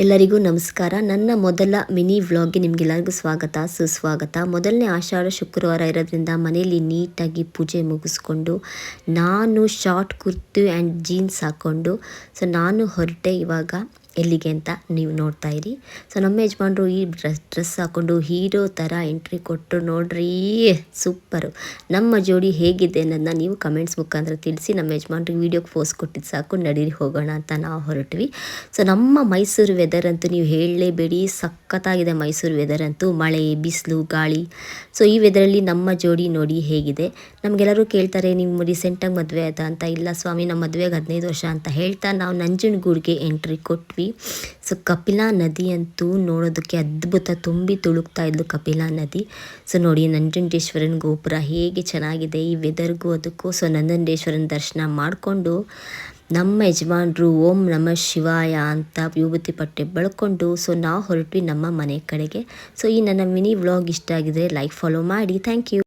ಎಲ್ಲರಿಗೂ ನಮಸ್ಕಾರ. ನನ್ನ ಮೊದಲ ಮಿನಿ ವ್ಲಾಗ್ಗೆ ನಿಮಗೆಲ್ಲರಿಗೂ ಸ್ವಾಗತ ಸುಸ್ವಾಗತ. ಮೊದಲನೇ ಆಷಾಢ ಶುಕ್ರವಾರ ಇರೋದ್ರಿಂದ ಮನೆಯಲ್ಲಿ ನೀಟಾಗಿ ಪೂಜೆ ಮುಗಿಸ್ಕೊಂಡು ನಾನು ಶಾರ್ಟ್ ಕುರ್ತಿ ಆ್ಯಂಡ್ ಜೀನ್ಸ್ ಹಾಕ್ಕೊಂಡು ನಾನು ಹೊರಟೆ ಇವಾಗ ಎಲ್ಲಿಗೆ ಅಂತ ನೀವು ನೋಡ್ತಾ ಇರಿ. ನಮ್ಮ ಯಜಮಾನ್ರು ಈ ಡ್ರೆಸ್ ಹಾಕ್ಕೊಂಡು ಹೀರೋ ಥರ ಎಂಟ್ರಿ ಕೊಟ್ಟರು ನೋಡ್ರಿ, ಸೂಪರು. ನಮ್ಮ ಜೋಡಿ ಹೇಗಿದೆ ಅನ್ನೋದನ್ನ ನೀವು ಕಮೆಂಟ್ಸ್ ಮುಖಾಂತರ ತಿಳಿಸಿ. ನಮ್ಮ ಯಜಮಾನ್ರಿಗೆ ವೀಡಿಯೋಗೆ ಫೋಸ್ ಕೊಟ್ಟಿದ್ದು ಸಾಕು, ನಡೀರಿ ಹೋಗೋಣ ಅಂತ ನಾವು ಹೊರಟ್ವಿ. ನಮ್ಮ ಮೈಸೂರು ವೆದರ್ ಅಂತೂ ನೀವು ಹೇಳಲೇಬೇಡಿ, ಸಖತ್ತಾಗಿದೆ ಮೈಸೂರು ವೆದರ್ ಅಂತೂ. ಮಳೆ, ಬಿಸಿಲು, ಗಾಳಿ. ಈ ವೆದರಲ್ಲಿ ನಮ್ಮ ಜೋಡಿ ನೋಡಿ ಹೇಗಿದೆ. ನಮಗೆಲ್ಲರೂ ಕೇಳ್ತಾರೆ, ನೀವು ರೀಸೆಂಟಾಗಿ ಮದುವೆ ಆಯ್ತಾ ಅಂತ. ಇಲ್ಲ ಸ್ವಾಮಿ, ನಮ್ಮ ಮದುವೆಗೆ 15 ವರ್ಷ ಅಂತ ಹೇಳ್ತಾ ನಾವು ನಂಜನಗೂಡಿಗೆ ಎಂಟ್ರಿ ಕೊಟ್ವಿ. ಕಪಿಲಾ ನದಿ ಅಂತೂ ನೋಡೋದಕ್ಕೆ ಅದ್ಭುತ, ತುಂಬಿ ತುಳುಕ್ತಾ ಇದ್ಲು ಕಪಿಲಾ ನದಿ. ನೋಡಿ ನಂಜುಂಡೇಶ್ವರನ ಗೋಪುರ ಹೇಗೆ ಚೆನ್ನಾಗಿದೆ ಈ ವೆದರ್ಗೂ ಅದಕ್ಕೂ. ನಂಜುಂಡೇಶ್ವರನ ದರ್ಶನ ಮಾಡಿಕೊಂಡು ನಮ್ಮ ಯಜಮಾನ್ರು ಓಂ ನಮಃ ಶಿವಾಯ ಅಂತ ವಿಭೂತಿ ಪಟ್ಟೆ ಬೆಳ್ಕೊಂಡು ನಾವು ಹೊರಟ್ವಿ ನಮ್ಮ ಮನೆ ಕಡೆಗೆ. ಈ ನನ್ನ ಮಿನಿ ವ್ಲಾಗ್ ಇಷ್ಟ ಆಗಿದ್ರೆ ಲೈಕ್ ಫಾಲೋ ಮಾಡಿ. Thank you.